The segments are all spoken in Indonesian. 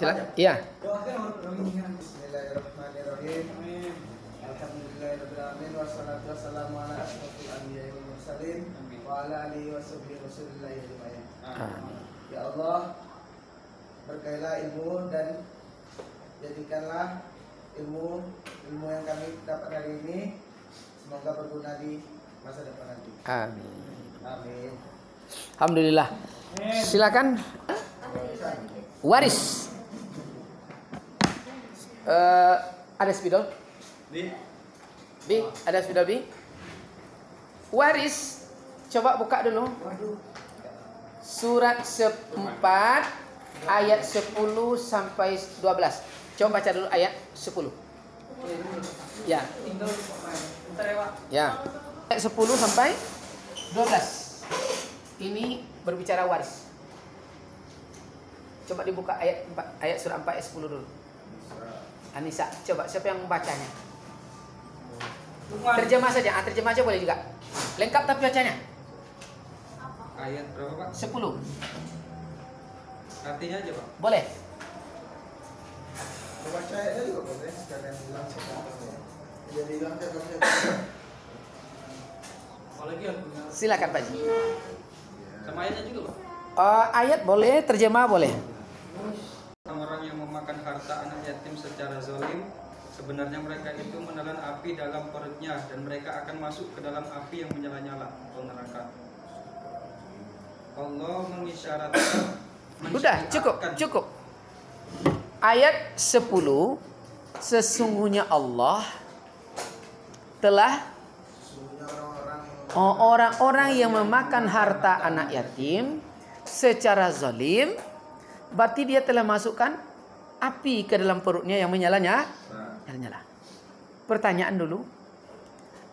Iya. Bismillahirrahmanirrahim. Alhamdulillahirrahmanirrahim. Wassalatu wassalamu ala asyrofil anbiya'i wal mursalin wa ala alihi wa sahbihi rasulillahi ajma'in. Ya Allah, berkailah ilmu dan jadikanlah ilmu yang kami dapat hari ini semoga berguna di masa depan nanti. Amin. Amin. Alhamdulillah. Silakan. Waris. Ada spidol? Bi, ada spidol Bi? Waris. Coba buka dulu. Surat 4 ayat 10 sampai 12. Coba baca dulu ayat 10. Ya. Ya. Ayat 10 sampai 12. Ini berbicara waris. Coba dibuka ayat 4, ayat surah 4 ayat 10 dulu. Anissa, coba siapa yang membacanya? Terjemah saja, terjemah aja boleh juga. Lengkap tapi bacanya. Ayat berapa Pak? 10. Artinya aja Pak. Boleh. Baca ayatnya juga boleh, sekalian bilang sebenarnya. Jadi bilang Silakan Pak Ji. Sama ayatnya juga Pak. Ayat boleh, terjemah boleh. Orang yang memakan harta anak yatim secara zalim, sebenarnya mereka itu menelan api dalam perutnya dan mereka akan masuk ke dalam api yang menyala-nyala atau neraka. Allah mengisyaratkan. Udah, cukup. Ayat 10, sesungguhnya Allah telah orang-orang yang memakan harta anak yatim secara zalim, berarti dia telah masukkan api ke dalam perutnya yang menyala-nyala. Pertanyaan dulu,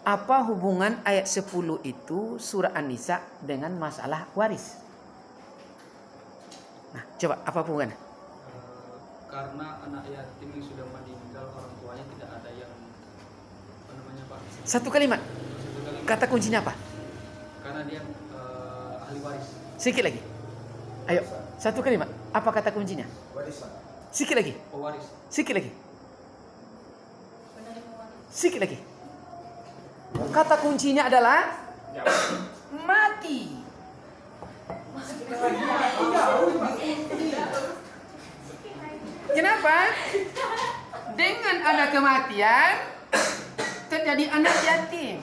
apa hubungan ayat 10 itu surah An-Nisa dengan masalah waris? Nah, coba apa hubungannya? Karena anak yatim yang sudah meninggal orang tuanya tidak ada yang apa namanya Pak? Satu kalimat. Kata kuncinya apa? Karena dia ahli waris. Sikit lagi. Ayo, satu kalimat. Apa kata kuncinya? warisan. Sikit lagi. Pewaris. Sikit lagi. Sikit lagi. Kata kuncinya adalah mati. Kenapa? Dengan ada kematian terjadi anak yatim.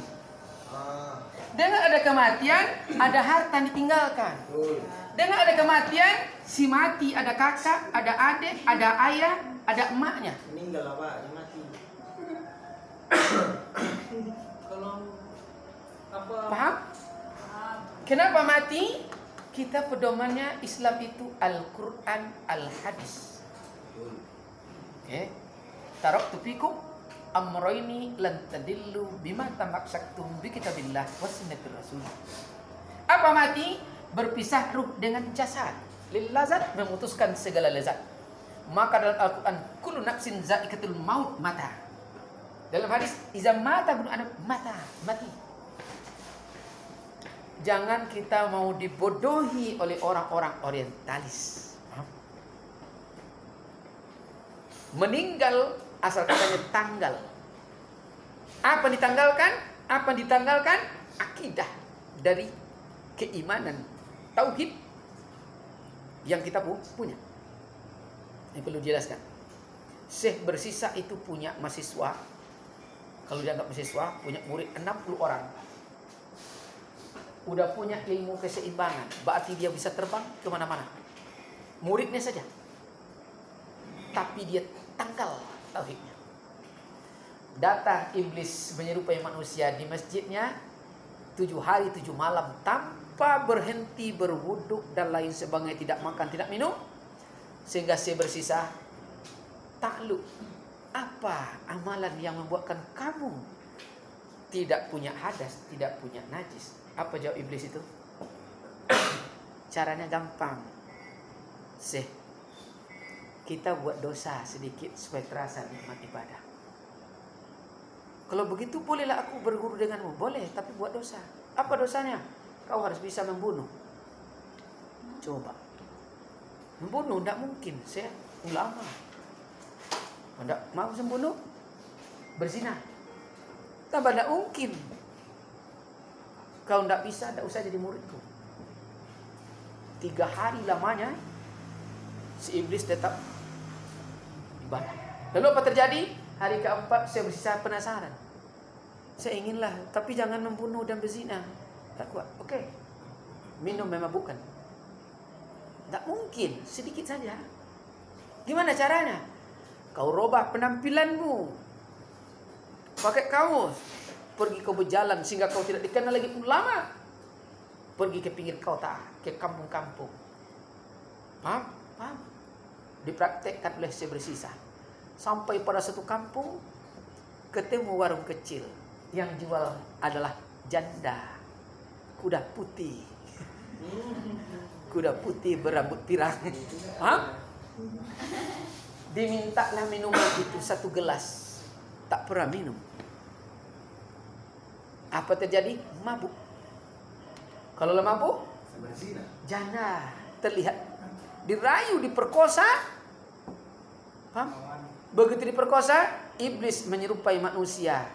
Dengan ada kematian ada harta ditinggalkan. Dengan ada kematian si mati, ada kakak, ada adik, ada ayah, ada emaknya. Meninggal apa? Mati. Kalau apa? Paham? Kenapa mati? Kita pedomannya Islam itu Al-Quran, Al-Hadis. Oke. Taraktu fikum amrayni lan tadillu bima tamassaktum bi kitabillah wa sunnatir rasul. Apa mati? Berpisah ruh dengan jasad. Lil lazat, memutuskan segala lezat. Maka dalam Al-Quran kullu nafsin za'iqatul maut, mata. Dalam hadis iza mata ibnu adam, mati. Jangan kita mau dibodohi oleh orang-orang orientalis. Meninggal asal katanya tanggal. Apa ditanggalkan? Apa ditanggalkan? Akidah dari keimanan, tauhid yang kita punya. Ini perlu dijelaskan. Syekh bersisa itu punya mahasiswa. Kalau dianggap mahasiswa, punya murid 60 orang. Udah punya ilmu keseimbangan, berarti dia bisa terbang kemana-mana. Muridnya saja. Tapi dia tanggal tauhidnya. Datang iblis menyerupai manusia di masjidnya 7 hari 7 malam tanpa berhenti berwuduk dan lain sebagainya, tidak makan tidak minum, sehingga saya bersisa takluk. Apa amalan yang membuatkan kamu tidak punya hadas, tidak punya najis? Apa jawab iblis itu? Caranya gampang. Kita buat dosa sedikit supaya terasa nikmat ibadah. Kalau begitu bolehlah aku berguru denganmu. Boleh, tapi buat dosa. Apa dosanya? Kau harus bisa membunuh. Coba. Membunuh tidak mungkin. Saya ulama. Tidak mau membunuh, berzina. Tambah tidak mungkin. Kau tidak bisa, tidak usah jadi muridku. 3 hari lamanya si iblis tetap ibadah. Lalu apa terjadi? Hari keempat saya bersisa penasaran. Saya inginlah, tapi jangan membunuh dan berzina. Tak kuat. Oke. Minum memabukkan. Tak mungkin, sedikit saja. Gimana caranya? Kau robah penampilanmu. Pakai kaos. Pergi kau berjalan sehingga kau tidak dikenal lagi ulama. Pergi ke pinggir kota, ke kampung-kampung. Paham? Paham? Dipraktekkan oleh si bersisa. Sampai pada satu kampung, ketemu warung kecil. Yang jual adalah janda. Kuda putih. Kuda putih berambut pirang. Hah? Dimintalah minuman itu 1 gelas. Tak pernah minum. Apa terjadi? Mabuk. Kalau mabuk, janda terlihat dirayu, diperkosa. Paham? Begitu diperkosa, iblis menyerupai manusia.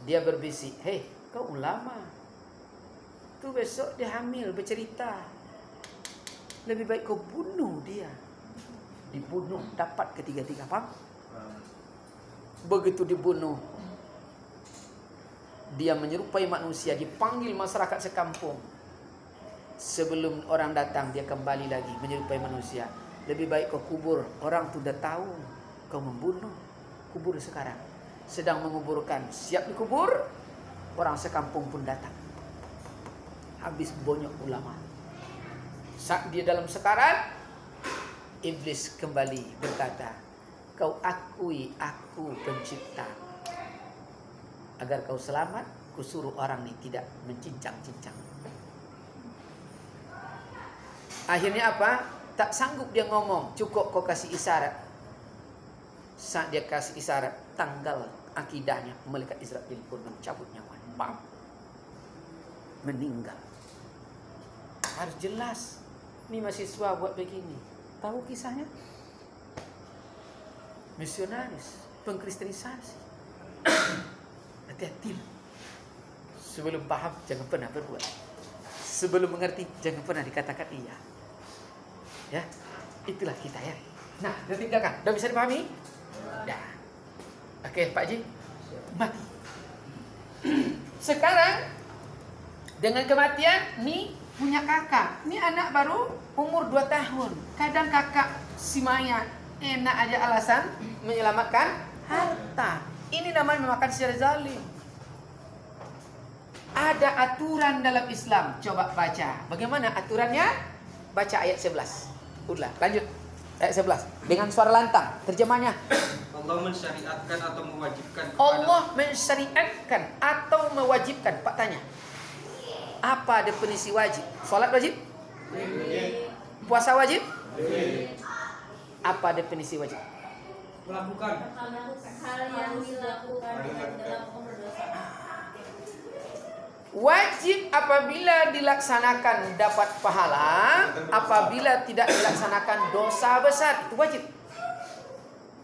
Dia berbisik, "Hei, kau ulama. Tuh besok dia hamil, bercerita. Lebih baik kau bunuh dia." Dibunuh, dapat ketiga-tiga, paham? Begitu dibunuh, dia menyerupai manusia, dipanggil masyarakat sekampung. Sebelum orang datang, dia kembali lagi menyerupai manusia. Lebih baik kau kubur, orang tu dah tahu kau membunuh. Kubur sekarang. Sedang menguburkan, siap dikubur, orang sekampung pun datang. Habis bonyok ulama. Saat dia dalam sekarat, iblis kembali berkata, "Kau akui aku pencipta. Agar kau selamat, kusuruh orang ini tidak mencincang-cincang." Akhirnya apa? Tak sanggup dia ngomong, cukup kau kasih isyarat. Saat dia kasih isyarat, tanggal akidahnya, malaikat Israfil pun mencabut nyawa. Bam. Meninggal. Harus jelas. Ini mahasiswa buat begini. Tahu kisahnya? Misionaris, pengkristenisasi. Hati-hati. Sebelum paham, jangan pernah berbuat. Sebelum mengerti, jangan pernah dikatakan iya. Ya, itulah kita ya. Nah, dah tinggalkan. Dah bisa dipahami? Dah. Oke, Pak Haji. Mati. Sekarang dengan kematian, nih punya kakak. Ini anak baru umur 2 tahun. Kadang kakak si mayat enak aja alasan menyelamatkan harta. Ini namanya memakan secara zalim. Ada aturan dalam Islam. Coba baca. Bagaimana aturannya? Baca ayat 11. Udah, lanjut. Ayat 11. Dengan suara lantang. Terjemahnya. Allah mensyariatkan atau mewajibkan kepada... Allah mensyariatkan atau mewajibkan. Pak tanya. Apa definisi wajib? Salat wajib? Puasa wajib? Apa definisi wajib? Melakukan hal yang dilakukan dalam berdosa. Wajib apabila dilaksanakan dapat pahala, apabila tidak dilaksanakan dosa besar. Itu wajib.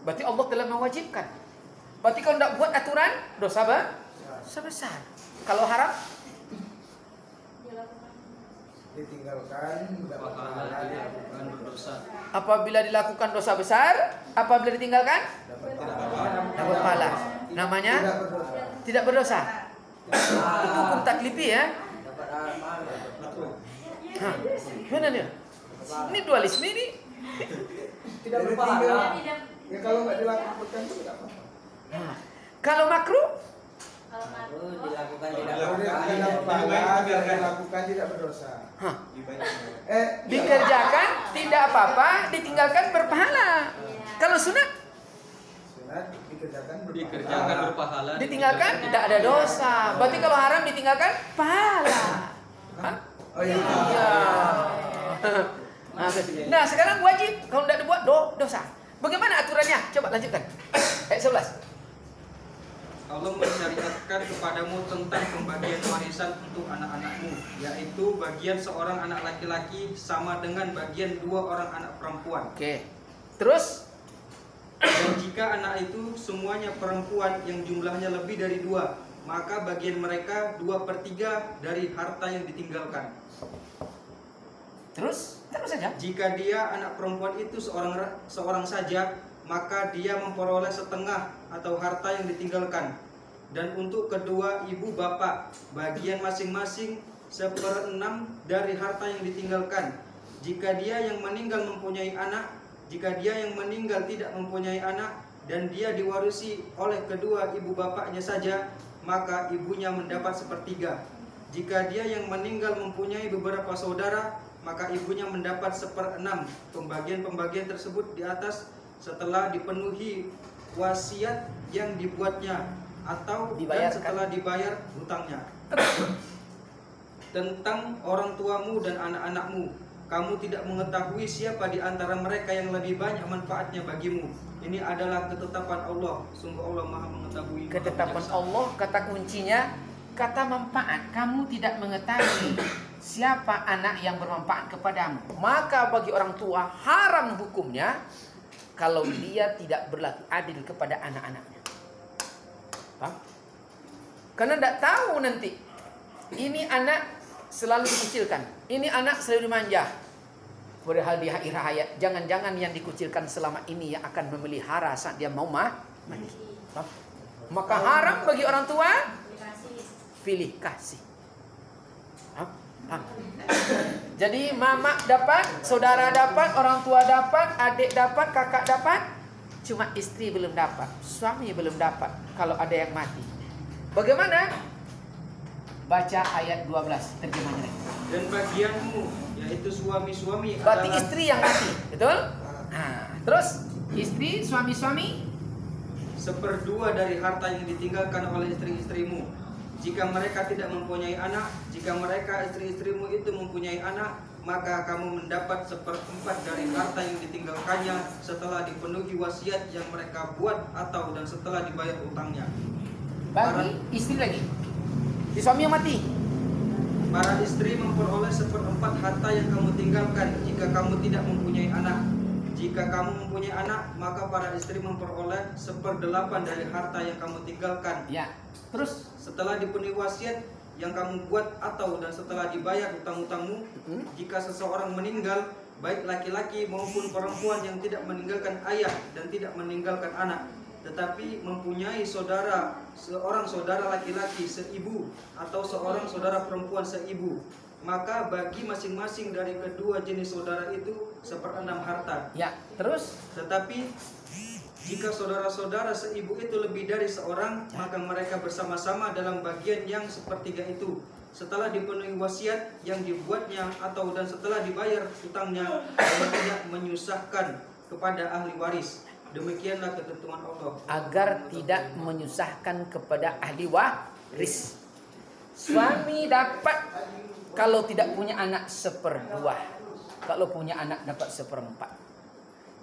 Berarti Allah telah mewajibkan. Berarti kalau tidak buat aturan, dosa besar. Kalau haram, ditinggalkan, mendapat pahala, dilakukan berdosa. apabila dilakukan dosa besar, apabila ditinggalkan, dapat pahala. Namanya tidak berdosa. Itu hukum taklifi ya. Hah, mana dia? Ini dualisme ini. tidak berpahala. Ya kalau nggak dilakukan itu tidak apa-apa. Kalau makruh, Dilakukan dilakukan tidak berdosa. hah, Eh, dikerjakan tidak apa-apa, ditinggalkan berpahala. Kalau sunat, sunat dikerjakan Dikerjakan berpahala, ditinggalkan tidak ada dosa. Berarti kalau haram ditinggalkan pahala. Hah? Oh iya. Iya. Nah, sekarang wajib. Kalau tidak dibuat dosa. Bagaimana aturannya? Coba lanjutkan. Ayat 11. Allah mensyariatkan kepadamu tentang pembagian warisan untuk anak-anakmu, yaitu bagian seorang anak laki-laki sama dengan bagian 2 orang anak perempuan. Oke. Terus Dan jika anak itu semuanya perempuan yang jumlahnya lebih dari 2, maka bagian mereka 2/3 dari harta yang ditinggalkan. terus saja. Jika dia anak perempuan itu seorang saja, maka dia memperoleh setengah atau harta yang ditinggalkan. Dan untuk kedua ibu bapak, bagian masing-masing 1/6 dari harta yang ditinggalkan. Jika dia yang meninggal mempunyai anak, jika dia yang meninggal tidak mempunyai anak, dan dia diwarisi oleh kedua ibu bapaknya saja, maka ibunya mendapat 1/3. Jika dia yang meninggal mempunyai beberapa saudara, maka ibunya mendapat 1/6. Pembagian-pembagian tersebut di atas setelah dipenuhi wasiat yang dibuatnya atau dan setelah dibayar hutangnya. Tentang orang tuamu dan anak-anakmu, kamu tidak mengetahui siapa di antara mereka yang lebih banyak manfaatnya bagimu. Ini adalah ketetapan Allah. Sungguh Allah Maha mengetahui. Ketetapan Allah, kata kuncinya, kata manfaat. Kamu tidak mengetahui siapa anak yang bermanfaat kepadamu. Maka bagi orang tua haram hukumnya kalau dia tidak berlaku adil kepada anak-anaknya. Paham? Karena tidak tahu nanti. Ini anak selalu dikucilkan. Ini anak selalu dimanja. Padahal di akhir hayat, jangan-jangan yang dikucilkan selama ini yang akan memelihara saat dia mau mati. Paham? Maka haram bagi orang tua pilih kasih. Paham? Jadi mama dapat, saudara dapat, orang tua dapat, adik dapat, kakak dapat. Cuma istri belum dapat, suami belum dapat kalau ada yang mati. Bagaimana? Baca ayat 12 terjemahnya. Dan bagianmu, yaitu suami-suami, Berarti adalah istri yang mati, betul? Nah, terus istri, suami-suami 1/2 dari harta yang ditinggalkan oleh istri-istrimu. Jika mereka tidak mempunyai anak, jika mereka istri-istrimu itu mempunyai anak, maka kamu mendapat 1/4 dari harta yang ditinggalkannya setelah dipenuhi wasiat yang mereka buat atau dan setelah dibayar utangnya. bagi istri lagi. Si suami yang mati. Para istri memperoleh 1/4 harta yang kamu tinggalkan jika kamu tidak mempunyai anak. Jika kamu mempunyai anak, maka para istri memperoleh 1/8 dari harta yang kamu tinggalkan. Ya. Terus Setelah dipenuhi wasiat yang kamu buat atau dan setelah dibayar hutang-hutangmu, jika seseorang meninggal, baik laki-laki maupun perempuan yang tidak meninggalkan ayah dan tidak meninggalkan anak, tetapi mempunyai seorang saudara laki-laki seibu atau seorang saudara perempuan seibu, maka bagi masing-masing dari kedua jenis saudara itu 1/6 harta. ya, terus Tetapi jika saudara-saudara seibu itu lebih dari seorang, maka mereka bersama-sama dalam bagian yang 1/3 itu. Setelah dipenuhi wasiat yang dibuatnya atau dan setelah dibayar hutangnya dan tidak menyusahkan kepada ahli waris. Demikianlah ketentuan Allah. agar tidak menyusahkan kepada ahli waris. Suami dapat kalau tidak punya anak 1/2. Kalau punya anak dapat 1/4.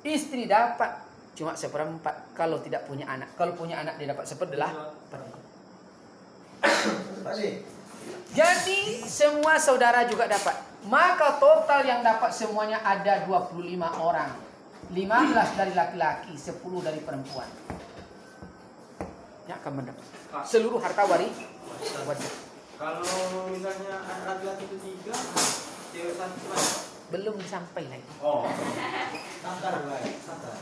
Istri dapat cuma 1/4 kalau tidak punya anak. Kalau punya anak dia dapat 1/8. Jadi semua saudara juga dapat. Maka total yang dapat semuanya ada 25 orang. 15 dari laki-laki, 10 dari perempuan. Ya akan mendapat seluruh harta waris. Kalau misalnya anak laki-laki itu 3, cewek 1 Belum sampai lagi. Oh, santar lah, santar.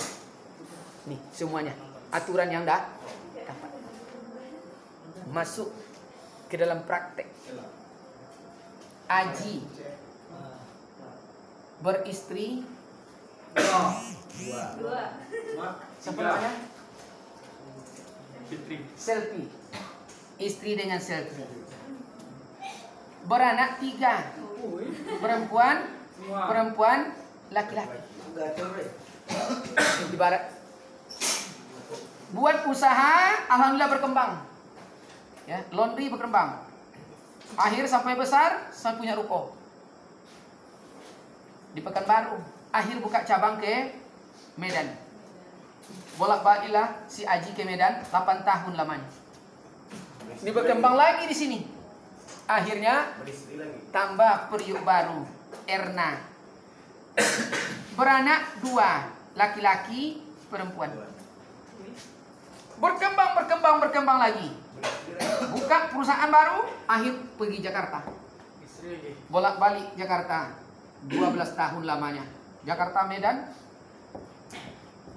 Nih semuanya aturan yang dah dapat masuk ke dalam praktek. Aji beristri 2. siapa namanya? Fitri. Selfie. Istri dengan selfie. Beranak 3. Perempuan, laki-laki. Ibarat buat usaha, alhamdulillah berkembang. Ya, laundry berkembang. Akhir sampai besar, saya punya ruko di Pekanbaru. Akhir buka cabang ke Medan. Bolak-baliklah si Aji ke Medan 8 tahun lamanya. Ini berkembang lagi di sini. Akhirnya Beristri lagi. tambah periuk baru, Erna. Beranak 2, laki-laki, perempuan. Berkembang lagi. Buka perusahaan baru, akhir pergi Jakarta. Bolak-balik Jakarta. 12 tahun lamanya. Jakarta Medan.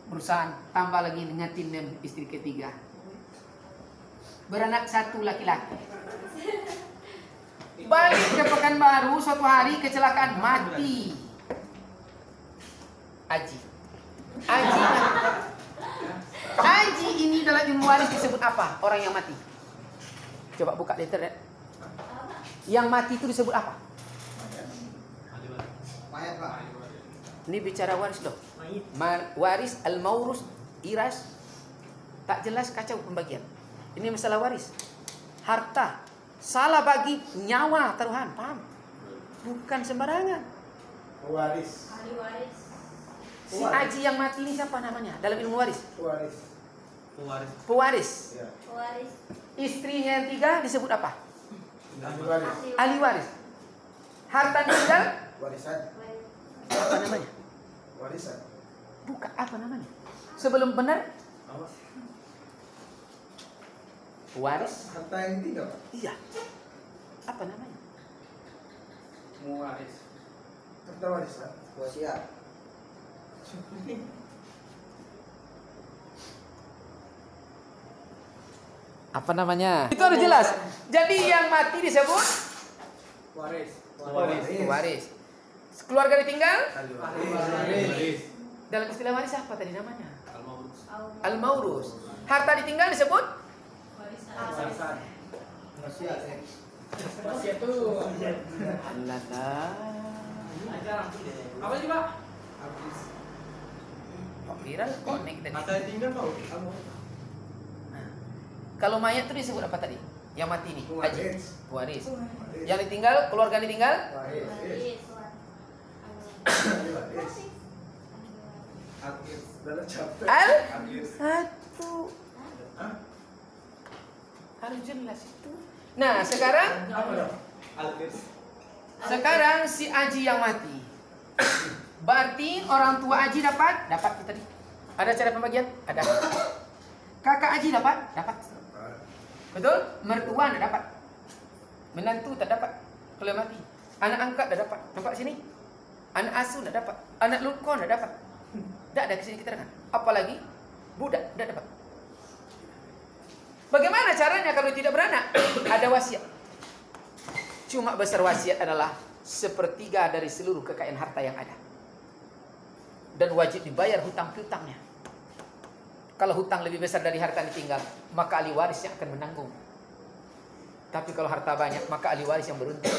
Perusahaan tambah lagi dengan tinem istri ketiga. Beranak 1 laki-laki. Balik ke Pekanbaru, suatu hari kecelakaan, mati. Aji ini dalam ilmu waris disebut apa? Orang yang mati. Coba buka di internet. Yang mati itu disebut apa? Mayat, Pak. Ini bicara waris loh. Waris, al-maurus, iras. Tak jelas, kacau pembagian. Ini masalah waris. Harta. Salah bagi nyawa taruhan. Paham? Bukan sembarangan. Pewaris. Ahli waris. Si Aji yang mati ini siapa namanya? Dalam ilmu waris. Pewaris. Ya. Waris. Istrinya yang 3 disebut apa? Ahli waris. Ahli waris. Harta tinggal Warisan. apa namanya? Warisan. Bukan, apa namanya? Sebelum benar Apa? waris. Harta yang 3, Pak. Iya. Apa namanya? Muwaris. Harta warisan. Wasiat. Apa namanya? Itu harus jelas. Jadi yang mati disebut Waris. waris. Keluarga ditinggal? Ahli Waris. Dalam istilah waris apa tadi namanya? Al-Maurus. Al-maurus. Harta ditinggal disebut Warisan. Wasiat. Wasiat tuh. Alah. Apa sih, Pak? Kok viral konek tadi. Kata tinggal tahu. Kalau mayat itu disebut apa tadi? Yang mati nih, Aji. Waris. Waris. Yang ditinggal, keluarga ditinggal? Waris. Waris. Ahli waris. Akhir. Dalam capek. Akhir. Satu. Hah? Harus jelas itu. Nah, sekarang Apa dong? sekarang si Aji yang mati. Berarti orang tua Aji dapat itu tadi. Ada cara pembagian? Ada. Kakak Aji dapat? Betul? Mertua tidak dapat. Menantu tak dapat. Kalau mati. Anak angkat tidak dapat. Nampak sini? Anak asuh tidak dapat. Anak lukon tidak dapat. Tidak ada kesini keterangan. Apalagi budak tidak dapat. Bagaimana caranya kalau tidak beranak? Ada wasiat. Cuma besar wasiat adalah 1/3 dari seluruh kekayaan harta yang ada. Dan wajib dibayar hutang piutangnya. Kalau hutang lebih besar dari harta yang ditinggal, maka ahli waris yang akan menanggung. Tapi kalau harta banyak, maka ahli waris yang beruntung.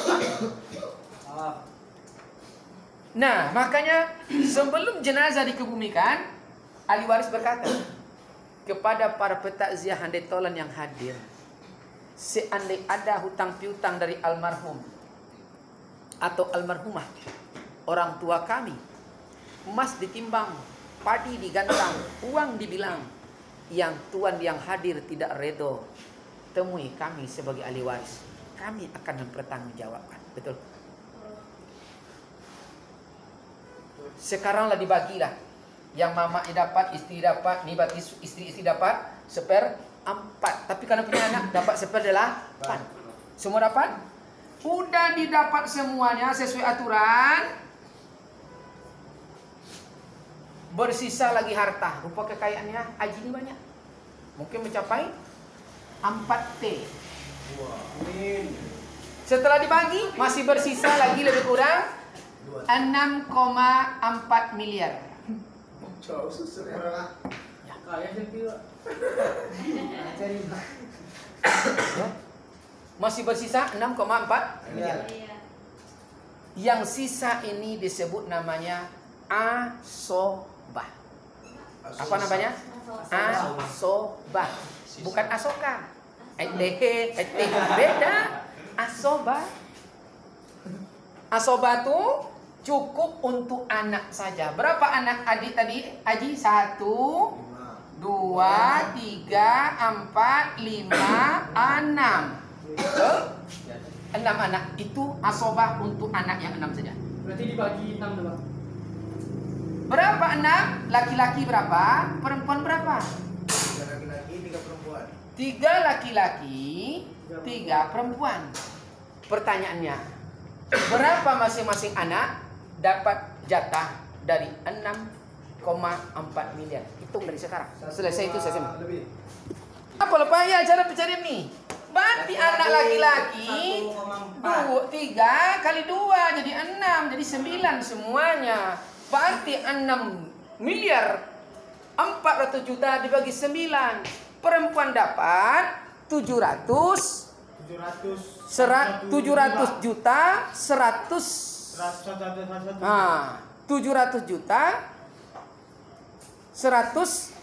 Nah, makanya sebelum jenazah dikebumikan, ahli waris berkata kepada para petakziah handetolan yang hadir, seandainya ada hutang piutang dari almarhum atau almarhumah orang tua kami, emas ditimbang, padi digantang, uang dibilang, yang tuan yang hadir tidak redo, temui kami sebagai ahli waris. Kami akan mempertanggungjawabkan. Betul. Sekaranglah dibagilah. Yang mama dapat, istri dapat, nih bagi istri dapat 1/4. Tapi kalau punya anak dapat 1/8. Semua dapat? Udah didapat semuanya sesuai aturan. Bersisa lagi harta. Rupa kekayaannya Aji ini banyak. Mungkin mencapai 4T. Setelah dibagi masih bersisa lagi lebih kurang 6,4 miliar. Jauh susul orang. Kaya sih, Pak. Masih bersisa 6,4 miliar. Iya. Yang sisa ini disebut namanya asobah. Apa namanya? Asobah. Bukan asoka. Beda. Asobah. Asobah itu cukup untuk anak saja. Berapa anak adik tadi? Aji 1, 2, 2, 3, 4, 5, 6. Betul? 6 anak. Itu asobah untuk anak yang 6 saja. Berarti dibagi 6 dulu. Berapa 6? Laki-laki berapa? Perempuan berapa? 3 laki-laki, 3 perempuan. 3 laki-laki, 3 perempuan. Pertanyaannya, berapa masing-masing anak dapat jatah dari 6,4 miliar? Hitung dari sekarang. Selesai itu saya sembah. Lebih. Apa lepas ya cara pencarian nih? Berarti anak laki-laki 3 kali 2 jadi 6, jadi 9 semuanya. Berarti 6 miliar 400 juta dibagi 9. Perempuan dapat 700 juta 100. Nah, 700 juta 100.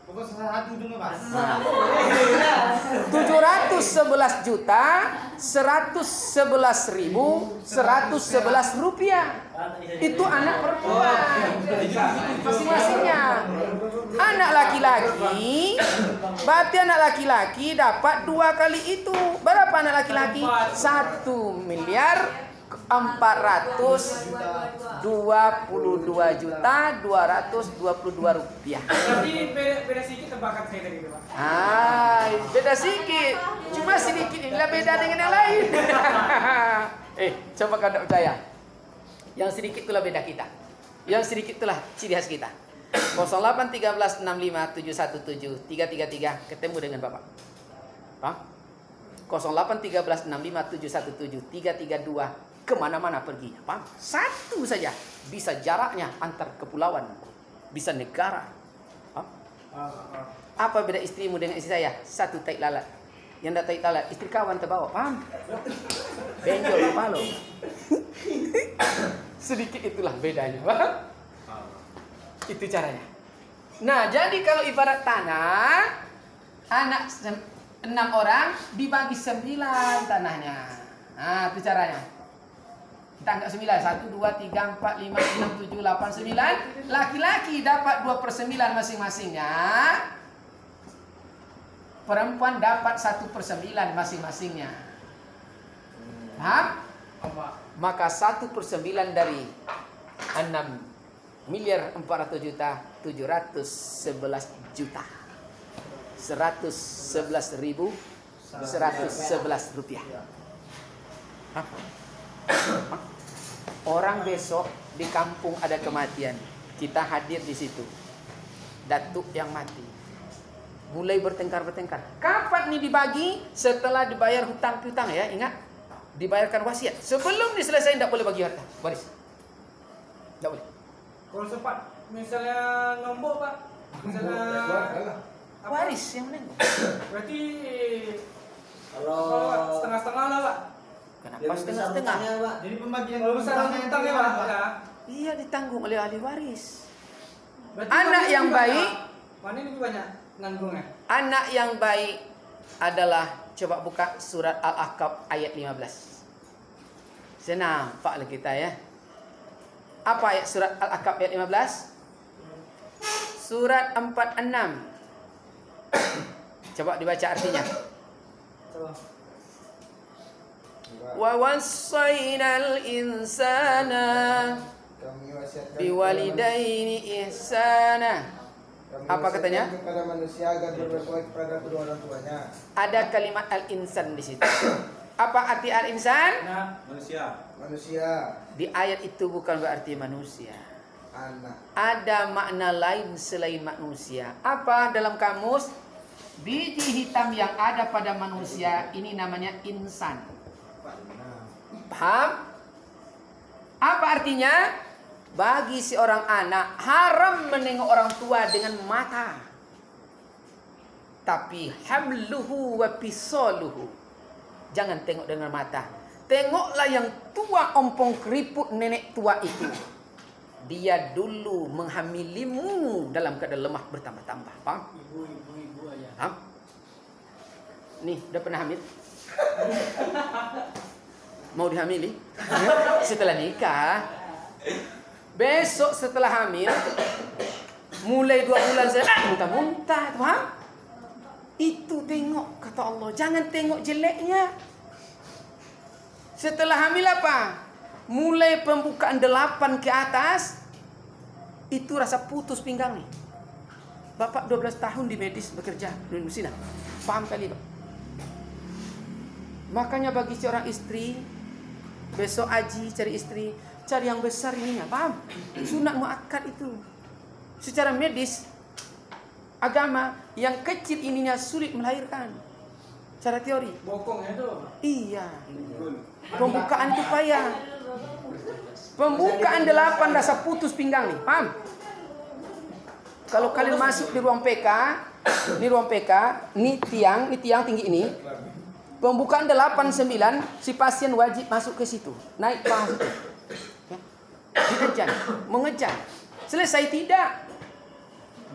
Pokok satu dulu, Mas. 711 juta 111.111 rupiah. Itu anak perempuan masing-masingnya. Anak laki-laki, berarti anak laki-laki dapat 2 kali itu. Berapa anak laki-laki? 1 miliar 422 juta 222 rupiah. Berarti beda sedikit tebakan saya tadi, Pak. Beda sedikit. Cuma sedikit inilah beda dengan yang lain. Coba kau tak percaya. Yang sedikit itulah beda kita. Yang sedikit itulah ciri khas kita. 08 13 65 717 333 ketemu dengan Bapak. Pak? 08 13 65 717 332 kemana-mana perginya, paham? Satu saja, bisa jaraknya antar kepulauan, bisa negara. Paham? Apa beda istrimu dengan istri saya? Satu tai lalat, yang tak tai lalat, istri kawan terbawa, paham? Benjol kepala. Sedikit itulah bedanya, paham? Itu caranya. Nah, jadi kalau ibarat tanah, anak 6 orang dibagi 9 tanahnya. Nah, itu caranya. Kita anggap 9, 1, 2, 3, 4, 5, 6, 7, 8, 9. Laki-laki dapat 2/9 masing-masingnya. Perempuan dapat 1/9 masing-masingnya. Paham? Maka 1/9 dari 6 miliar 400 juta 711 juta 111.111 rupiah. Hah? Orang besok di kampung ada kematian, kita hadir di situ. Datuk yang mati, mulai bertengkar. Kapan nih dibagi? Setelah dibayar hutang piutang ya, ingat, dibayarkan wasiat. Sebelum diselesaikan tidak boleh bagi harta waris, tidak boleh. Kalau sempat misalnya nombok, Pak, misalnya waris yang menengok. Berarti Kalau setengah-setengah lah, Pak. Kenapa setengah-setengah? Jadi pembagian Kalau besar hutangnya, Pak. Ya. Iya, ditanggung oleh ahli waris. Berarti Anak mana yang lebih baik, banyak? Mana lebih banyak nanggungnya? anak yang baik adalah, coba buka surat Al-Ahqaf ayat 15. Senang nampaklah kita ya. Apa ayat surat Al-Ahqaf ayat 15? Surat 46. Coba dibaca artinya. Coba. Wa wasainal insana Kami wasiatkan biwalidaini ihsana. kami Apa katanya? wasiatkan kepada manusia agar berbuat baik kepada kedua orang tuanya. Ada kalimat al-insan di situ. Apa arti al-insan? Nah, Manusia, Di ayat itu bukan berarti manusia. anak. Ada makna lain selain manusia. Apa dalam kamus? Biji hitam yang ada pada manusia ini namanya insan. Paham? Apa artinya? Bagi seorang anak haram menengok orang tua dengan mata. Tapi hamluhu wa fisaluhu, jangan tengok dengan mata. Tengoklah yang tua ompong keriput nenek tua itu. Dia dulu menghamilimu dalam keadaan lemah bertambah-tambah. Paham? ibu aja. Paham? Nih, udah pernah hamil? Mau dihamili? Setelah nikah. Besok setelah hamil, Mulai 2 bulan saya muntah-muntah, paham? Itu tengok kata Allah, jangan tengok jeleknya. Setelah hamil apa? Mulai pembukaan 8 ke atas, itu rasa putus pinggang nih. Bapak 12 tahun di medis bekerja di Indonesia. Paham kali, Pak? Makanya bagi seorang istri, besok haji cari istri, cari yang besar ininya, paham? Sunat muakkad itu. Secara medis, agama, yang kecil ininya sulit melahirkan. Cara teori. Bokongnya itu. Iya. Pembukaan itu payah. Pembukaan 8 rasa putus pinggang nih, paham? Kalau kalian masuk di ruang PK, ini tiang tinggi ini. Pembukaan 8 9, si pasien wajib masuk ke situ, naik paha situ. Ya. Dikejar, mengejar. Selesai tidak,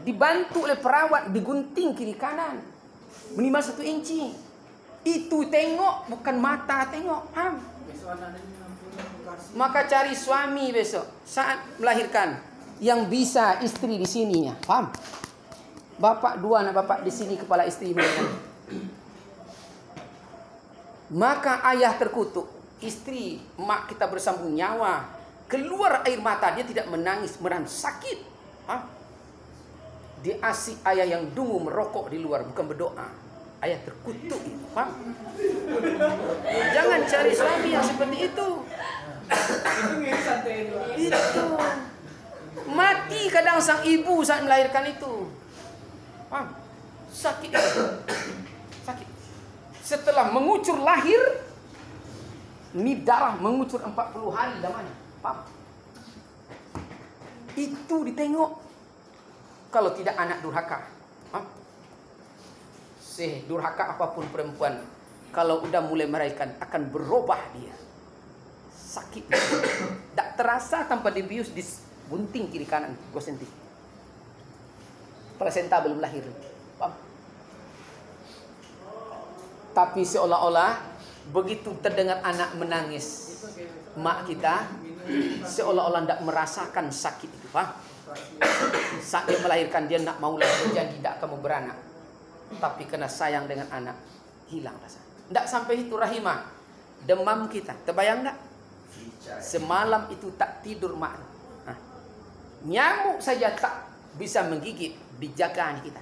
dibantu oleh perawat, digunting kiri kanan minimal 1 inci. Itu tengok, bukan mata tengok, paham? Maka cari suami besok saat melahirkan yang bisa istri di sininya, paham? Bapak 2 anak bapak di sini, kepala istri melahirkan. Maka ayah terkutuk, istri mak kita bersambung nyawa, keluar air mata, dia tidak menangis, menahan sakit. Hah? Dia asik ayah yang dungu merokok di luar, bukan berdoa. Ayah terkutuk itu, paham? Jangan cari suami yang seperti itu. Itu mati kadang sang ibu saat melahirkan itu, paham? Sakit itu. Sakit. Setelah mengucur lahir, ini darah mengucur 40 hari lamanya, paham? Itu ditengok. Kalau tidak anak durhaka, durhaka apapun perempuan, kalau udah mulai melahirkan akan berubah dia. Sakit, tak terasa tanpa dibius di bunting kiri kanan 2 cm. Plasenta belum lahir, paham? Tapi seolah-olah begitu terdengar anak menangis, mak kita seolah-olah tidak merasakan sakit itu, paham? Saat dia melahirkan dia nak mau lagi berjanji tidak kamu beranak, tapi karena sayang dengan anak hilang rasa. Tidak sampai itu rahimah, demam kita, terbayang tak? Semalam itu tak tidur mak. Nah, nyamuk saja tak bisa menggigit, dijaganya kita.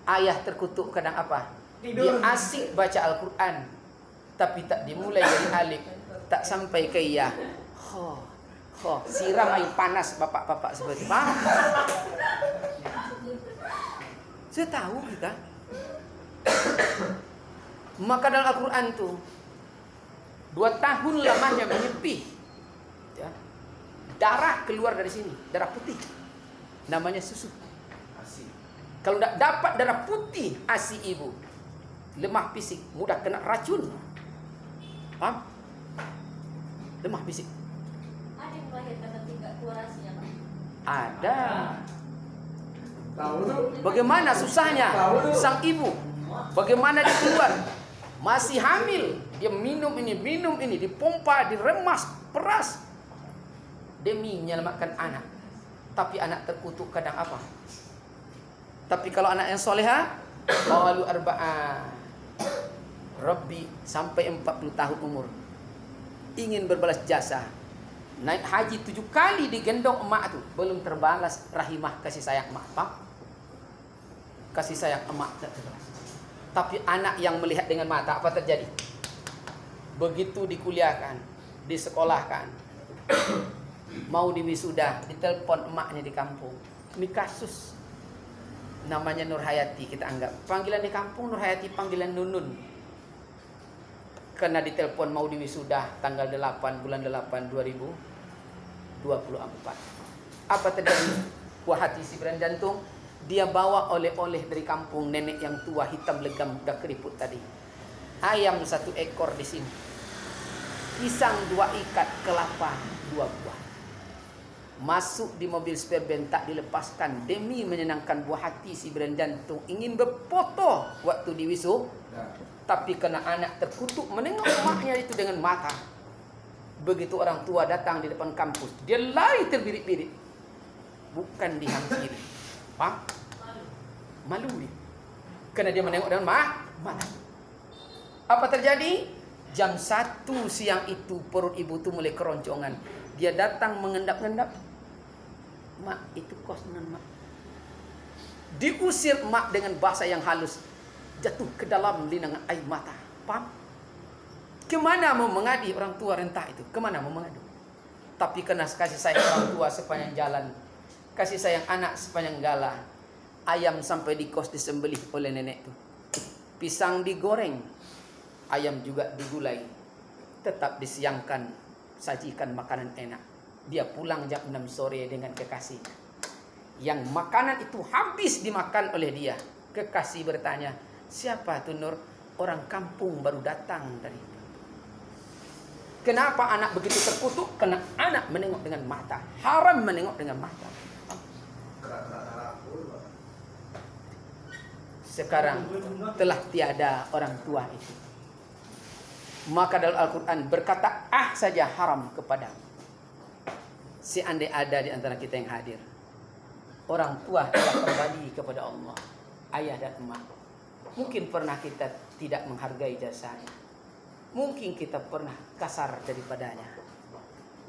Ayah terkutuk kadang apa? Dia asik baca Al-Quran, tapi tak dimulai dari alif, tak sampai ke ya. Siram air panas bapak-bapak seperti itu. Saya tahu kita. Maka dalam Al-Quran tuh 2 tahun lamanya menyepih, ya. Darah keluar dari sini, darah putih, namanya susu. Kalau tidak dapat darah putih ASI ibu, lemah fisik, mudah kena racun. Paham? Lemah fisik. Ada yang melahirkan tapi nggak keluar ASI-nya, Pak? Ada. Bagaimana susahnya sang ibu? Bagaimana dia keluar? Masih hamil, dia minum ini, dipompa, diremas, peras demi menyelamatkan anak. Tapi anak terkutuk kadang apa? Tapi kalau anak yang soleha, qalu arba'a, Rabbi, sampai 40 tahun umur, ingin berbalas jasa, naik haji 7 kali digendong emak tuh, belum terbalas rahimah kasih sayang emak, Pak. Kasih sayang emak tak terbalas. Tapi anak yang melihat dengan mata, apa terjadi? Begitu dikuliahkan, disekolahkan, mau diwisuda, ditelepon emaknya di kampung. Ini kasus namanya Nur Hayati, kita anggap panggilan di kampung Nur Hayati, panggilan Nunun. Karena ditelepon mau diwisuda tanggal 8 bulan 8 2024. Apa terjadi? Buah hati si beran jantung, dia bawa oleh-oleh dari kampung, nenek yang tua hitam legam udah keriput tadi. Ayam 1 ekor di sini. Pisang 2 ikat, kelapa 2 buah. Masuk di mobil spare ben, tak dilepaskan demi menyenangkan buah hati si beran jantung, ingin berfoto waktu di wisuda. Tapi karena anak terkutuk menengok emaknya itu dengan mata. Begitu orang tua datang di depan kampus, dia lari terbirit-birit, bukan dihampiri. Paham? Malu dia. Karena dia menengok dengan mata. Apa terjadi? Jam 1 siang itu perut ibu tuh mulai keroncongan. Dia datang mengendap-endap. Mak, itu kos dengan mak. Diusir mak dengan bahasa yang halus. Jatuh ke dalam linangan air mata. Paham? Kemana mau mengadi orang tua rentah itu? Kemana mau mengadu? Tapi kena kasih sayang orang tua sepanjang jalan. Kasih sayang anak sepanjang gala. Ayam sampai di kos disembelih oleh nenek itu. Pisang digoreng. Ayam juga digulai. Tetap disiangkan. Sajikan makanan enak. Dia pulang jam 6 sore dengan kekasih. Yang makanan itu habis dimakan oleh dia. Kekasih bertanya, siapa itu Nur? Orang kampung baru datang dari. Kenapa anak begitu terkutuk? Karena anak menengok dengan mata. Haram menengok dengan mata. Sekarang telah tiada orang tua itu. Maka dalam Al-Quran berkata saja haram kepadamu. Seandainya ada di antara kita yang hadir, orang tua telah kembali kepada Allah, ayah dan emak. Mungkin pernah kita tidak menghargai jasanya. Mungkin kita pernah kasar daripadanya.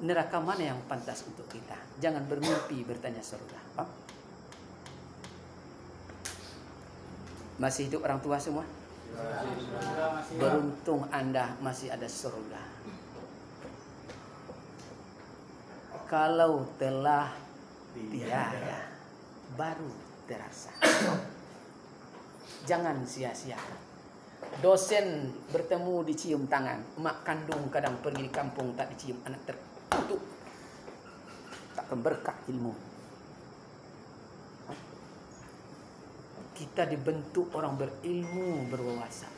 Neraka mana yang pantas untuk kita? Jangan bermimpi bertanya surga. Masih hidup orang tua semua? Beruntung Anda masih ada surga. Kalau telah tiada, baru terasa. Jangan sia-siakan. Dosen bertemu dicium tangan. Mak kandung kadang pergi di kampung tak dicium. Anak terkutuk. Tak berkah ilmu. Kita dibentuk orang berilmu, berwawasan.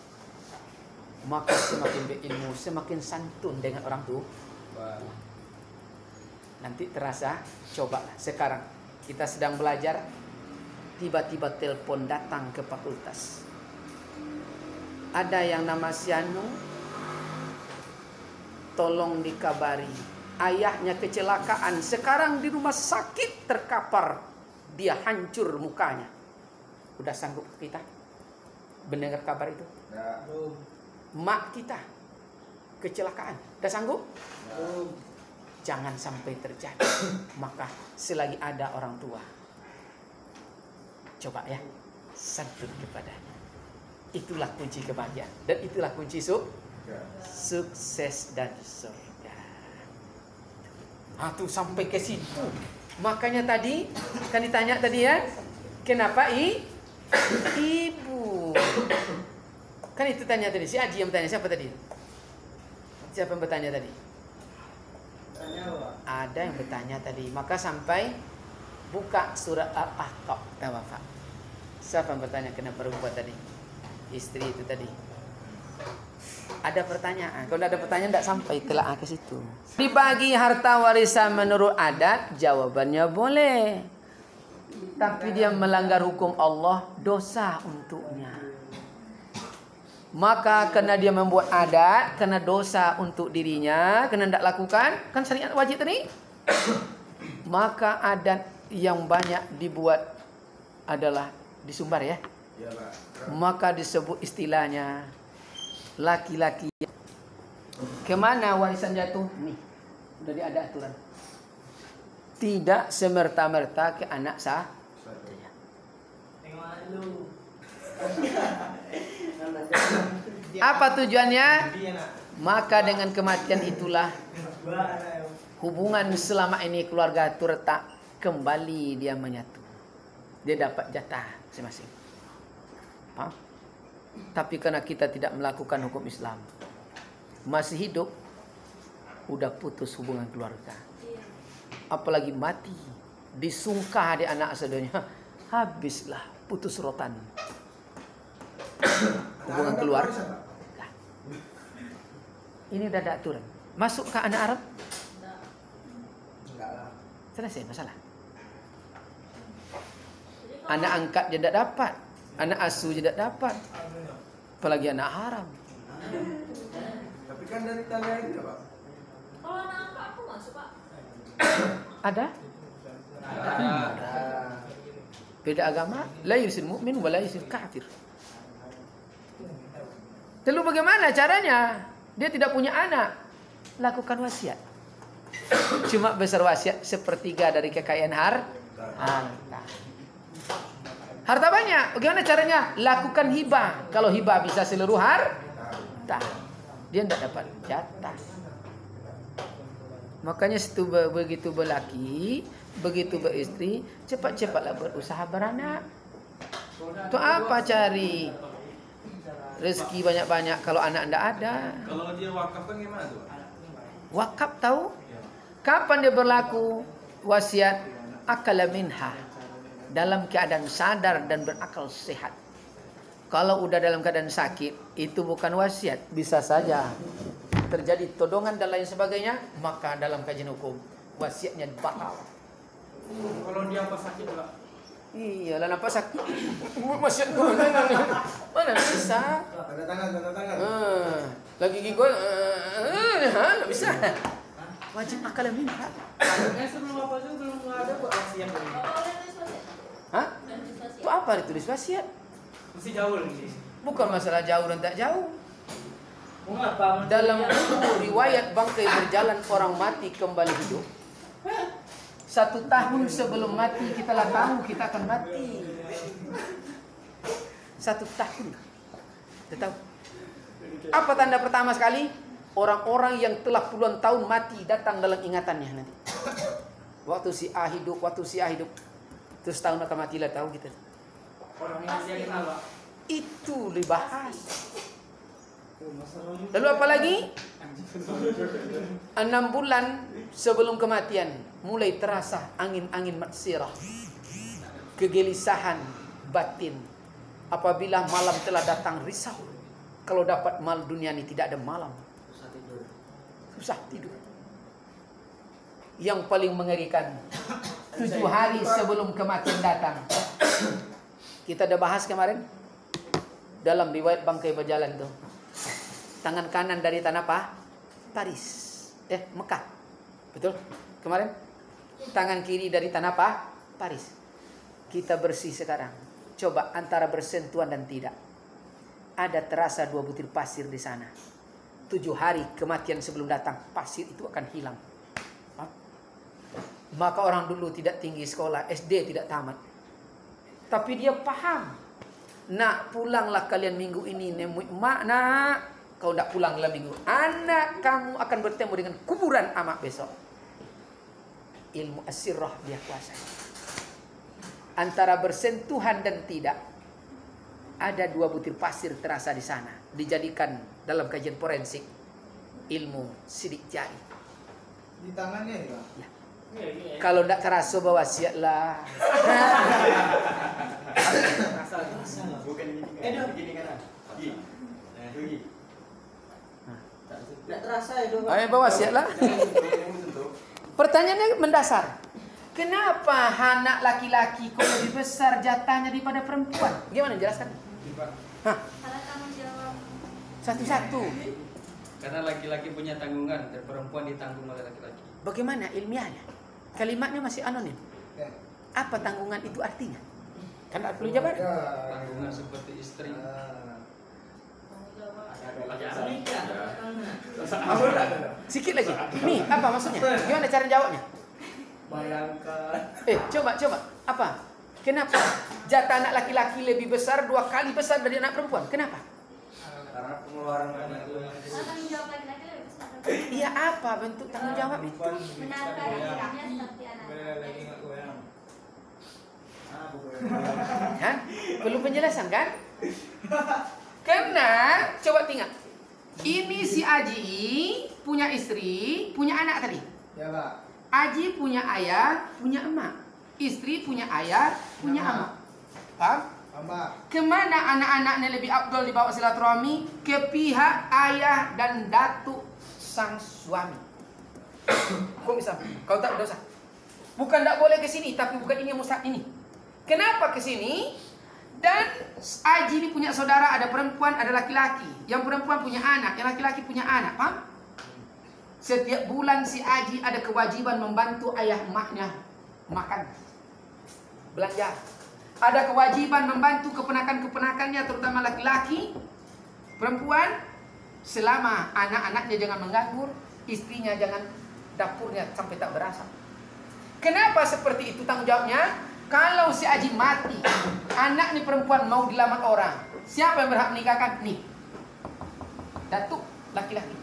Maka semakin berilmu, semakin santun dengan orang tua. Nanti terasa, cobalah. Sekarang kita sedang belajar. Tiba-tiba telepon datang ke fakultas. Ada yang nama Sianu, tolong dikabari. Ayahnya kecelakaan, sekarang di rumah sakit terkapar. Dia hancur mukanya. Udah sanggup kita mendengar kabar itu? Mak kita kecelakaan, udah sanggup? Jangan sampai terjadi. Maka selagi ada orang tua, coba ya, santun kepadanya. Itulah kunci kebahagiaan. Dan itulah kunci sukses dan surga. Tuh sampai ke situ. Makanya tadi, kan ditanya tadi ya, kenapa ibu? Kan itu tanya tadi, si Aji yang bertanya. Siapa tadi? Siapa yang bertanya tadi? Ada yang bertanya tadi. Maka sampai buka surat Al-Ahqaf. Tawafak. Siapa yang bertanya kenapa perempuan tadi? Istri itu tadi. Ada pertanyaan. Kalau ada pertanyaan tidak sampai telah ke situ. Dibagi harta warisan menurut adat, jawabannya boleh. Tapi dia melanggar hukum Allah, dosa untuknya. Maka karena dia membuat adat, karena dosa untuk dirinya, karena tidak lakukan, kan syariat wajib tadi. Maka adat yang banyak dibuat adalah disumbar ya. Maka disebut istilahnya laki-laki. Kemana warisan jatuh? Nih, udah ada aturan. Tidak semerta-merta ke anak sah. Apa tujuannya? Maka dengan kematian itulah hubungan selama ini keluarga itu retak, kembali dia menyatu. Dia dapat jatah masing-masing. Paham? Tapi karena kita tidak melakukan hukum Islam, masih hidup, udah putus hubungan keluarga. Apalagi mati, disungkah di anak saudaranya, habislah, putus rotan. Hubungan keluarga. Ini udah ada aturan. Masuk ke anak Arab? Selesai masalah. Anak angkat dia tidak dapat. Anak asuh tidak dapat. Apalagi anak haram. Tapi kan dari tanda itu Pak. Kalau anak angkat aku masuk Pak. Ada? Beda agama, la yusil mu'min wa la yusil kafir. Lalu bagaimana caranya? Dia tidak punya anak, lakukan wasiat. Cuma besar wasiat sepertiga dari kekayaan harta. Harta banyak, bagaimana caranya? Lakukan hibah. Kalau hibah bisa seluruh harta, dia tidak dapat jatah. Makanya begitu berlaki, begitu beristri, cepat-cepatlah berusaha beranak. Itu apa cari rezeki banyak-banyak kalau anak anda ada? Kalau dia wakaf kan gimana tuh? Wakaf tahu? Kapan dia berlaku wasiat? Akala minha, dalam keadaan sadar dan berakal sehat. Kalau udah dalam keadaan sakit, itu bukan wasiat. Bisa saja terjadi todongan dan lain sebagainya, maka dalam kajian hukum wasiatnya batal. Kalau dia pas sakit pula. Iya, lah nampak sakit. Wasiat mana bisa? Tanda tangan. Lagi gigol, nggak bisa. Wajib akal minha. Sebelum apa itu belum ada buat wasiat. Bapak udah nulis wasiat? Hah? Udah nulis wasiat? Itu apa ditulis wasiat? Mesti jauh lagi. Bukan masalah jauh dan tak jauh. Mengapa? Dalam riwayat bangkai berjalan orang mati kembali hidup. 1 tahun sebelum mati kita lah tahu kita akan mati. 1 tahun. Kita tahu. Apa tanda pertama sekali? Orang-orang yang telah puluhan tahun mati datang dalam ingatannya nanti. Waktu si A hidup, terus tahun akan mati lah tahu kita. Orang yang dia kenal, Pak. Itu dibahas. Lalu apa lagi? 6 bulan sebelum kematian mulai terasa angin-angin matsirah, kegelisahan batin. Apabila malam telah datang risau. Kalau dapat mal dunia ini tidak ada malam. Susah tidur. Yang paling mengerikan 7 hari sebelum kematian datang. Kita udah bahas kemarin dalam riwayat bangkai berjalan tuh. Tangan kanan dari tanah Paris, Mekah, betul? Kemarin tangan kiri dari tanah Paris. Kita bersih sekarang. Coba antara bersentuhan dan tidak. Ada terasa 2 butir pasir di sana. 7 hari kematian sebelum datang, pasir itu akan hilang. Maka orang dulu tidak tinggi sekolah, SD tidak tamat. Tapi dia paham. Nak, pulanglah kalian minggu ini. Mak, nak. Kau tidak pulang dalam minggu. Anak kamu akan bertemu dengan kuburan amak besok. Ilmu asirrah dia kuasai. Antara bersentuhan dan tidak. Ada 2 butir pasir terasa di sana. Dijadikan dalam kajian forensik ilmu sidik jari. Di tangannya ya? Ya. Kalau tidak terasa bawa siatlah. Bukan begini kan? Tidak terasa itu. Ayo bawa siatlah. Pertanyaannya mendasar. Kenapa anak laki-laki kok lebih besar jatahnya daripada perempuan? Gimana jelaskan? Hah? Karena tanggung jawab. Satu-satu. Karena laki-laki punya tanggungan dan perempuan ditanggung oleh laki-laki. Bagaimana ilmiahnya? Kalimatnya masih anonim. Ya. Apa tanggungan itu artinya? Kan tak perlu jawaban. Tanggungan seperti istri. Sikit lagi. Nih, apa maksudnya? Gimana cara jawabnya? Bayangkan. Coba. Apa? Kenapa jatah anak laki-laki lebih besar 2 kali besar dari anak perempuan? Kenapa? Karena pengeluaran itu. Tanggung jawab laki-laki lebih besar. Iya, apa bentuk tanggung jawab itu? Menafkahi hidupnya seperti anak. Kan? Perlu penjelasan kan? Karena coba ingat. Ini si Aji punya istri, punya anak tadi. Ya, Pak. Aji punya ayah, punya emak. Istri punya ayah, punya emak. Paham? Pak. Kemana anak-anaknya lebih afdol dibawa silaturahmi? Ke pihak ayah dan datuk sang suami. Kok bisa? Kau tak dosa. Bukan tak boleh ke sini, tapi bukan ini yang mustahil ini. Kenapa ke sini? Dan Aji ini punya saudara, ada perempuan, ada laki-laki. Yang perempuan punya anak, yang laki-laki punya anak. Paham? Setiap bulan si Aji ada kewajiban membantu ayah emaknya makan, belanja. ada kewajiban membantu keponakan-keponakannya, terutama laki-laki, perempuan, selama anak-anaknya jangan menganggur, istrinya jangan dapurnya sampai tak berasap. Kenapa seperti itu tanggung jawabnya? Kalau si Aji mati, anak nih perempuan mau dilamar orang, siapa yang berhak menikahkan? Nih, datuk laki-laki.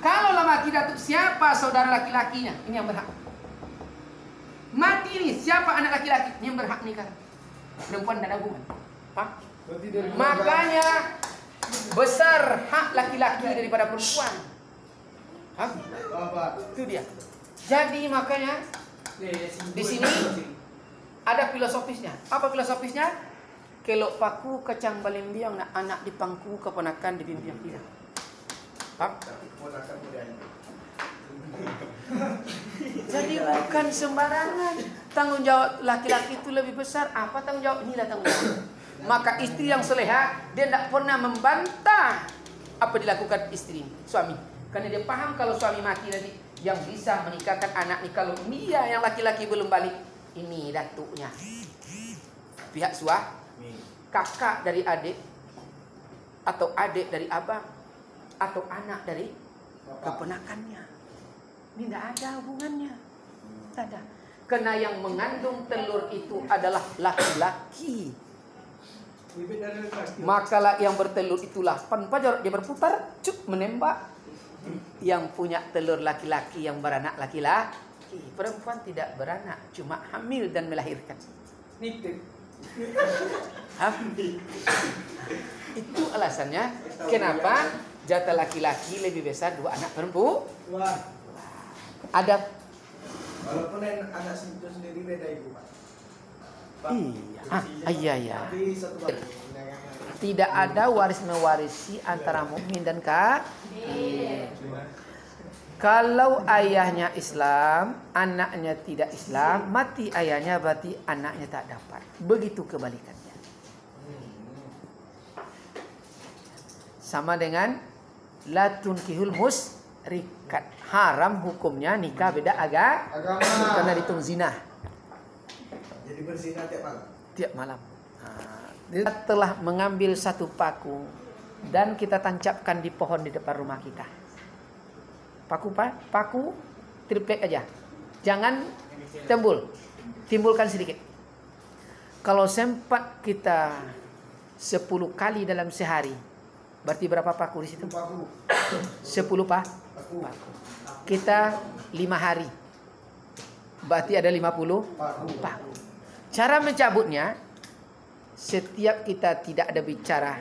Kalau mati datuk, siapa saudara laki-lakinya? Ini yang berhak. Mati nih, siapa anak laki-laki? Ini yang berhak nikah. Perempuan dan hubungan. Makanya besar hak laki-laki daripada perempuan. Itu dia. Jadi makanya di sini ada filosofisnya. Apa filosofisnya? Kelok paku kacang balimbiang nak anak dipangku keponakan dibimbiang tidak. Jadi bukan sembarangan. Tanggung jawab laki-laki itu lebih besar. Apa tanggung jawab? Inilah tanggung jawab. Maka istri yang soleha, dia tidak pernah membantah apa dilakukan istri suami. Karena dia paham kalau suami mati nanti yang bisa menikahkan anak nih kalau dia yang laki-laki belum balik, ini datuknya. Pihak suami, kakak dari adik, atau adik dari abang, atau anak dari keponakannya. Ini tidak ada hubungannya. Tidak ada. Karena yang mengandung telur itu adalah laki-laki. Makalah yang bertelur itulah panpajar, dia berputar, cuk menembak. Yang punya telur laki-laki yang beranak laki-laki. Perempuan tidak beranak, cuma hamil dan melahirkan. Itu alasannya kenapa jatah laki-laki lebih besar dua anak perempuan. Ada. Walaupun anak itu sendiri beda ibu, Pak. Iya. Tidak ada waris mewarisi antara mukmin dan kafir. Kalau ayahnya Islam, anaknya tidak Islam, mati ayahnya berarti anaknya tak dapat. Begitu kebalikannya. Sama dengan la tunkihul musrikat. Haram hukumnya nikah beda agama. Karena dihitung zina. Jadi berzina tiap malam. Tiap malam. Dia telah mengambil satu paku dan kita tancapkan di pohon di depan rumah kita. Paku triplek aja. Jangan timbulkan sedikit. Kalau sempat kita 10 kali dalam sehari, berarti berapa paku di situ? 10 paku. Kita 5 hari. Berarti ada 50 paku. Cara mencabutnya, setiap kita tidak ada bicara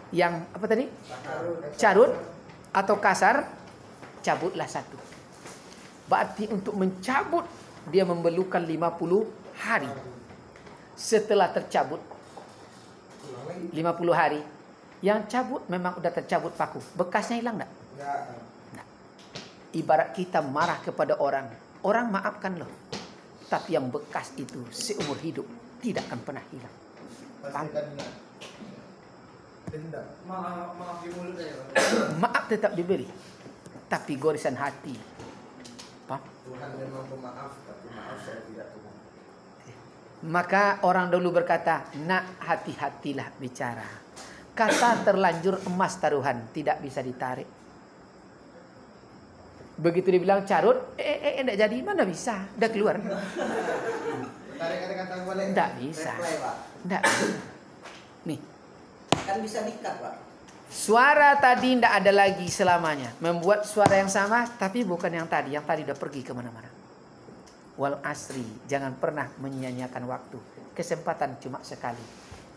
yang apa tadi? Carut atau kasar, cabutlah satu. Berarti untuk mencabut dia memerlukan 50 hari. Setelah tercabut 50 hari, yang cabut memang udah tercabut paku. Bekasnya hilang enggak? Nah, ibarat kita marah kepada orang maafkan loh. Tapi yang bekas itu seumur hidup tidak akan pernah hilang. Maaf tetap diberi, tapi gorisan hati. Tuhan memang pemaaf, tapi maaf saya tidak Tuhan. Maka orang dulu berkata, nak hati-hatilah bicara. Kata terlanjur emas taruhan, tidak bisa ditarik. Begitu dibilang carut, enggak jadi, mana bisa, udah keluar. Tarik kata-kata boleh. Enggak bisa. Enggak. Nih. Kan bisa dikat, Pak. Suara tadi enggak ada lagi selamanya. Membuat suara yang sama, tapi bukan yang tadi. Yang tadi udah pergi kemana-mana. Wal asri, jangan pernah menyia-nyiakan waktu. Kesempatan cuma sekali.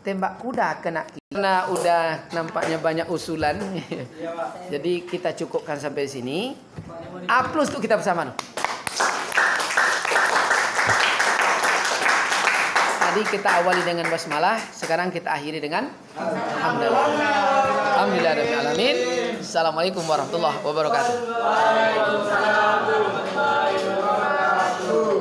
Tembak kuda kena. Karena udah nampaknya banyak usulan. Jadi kita cukupkan sampai sini. A+ untuk kita bersama. Tadi kita awali dengan basmalah, sekarang kita akhiri dengan alhamdulillah. Alhamdulillahirabbil alamin. Assalamualaikum warahmatullahi wabarakatuh.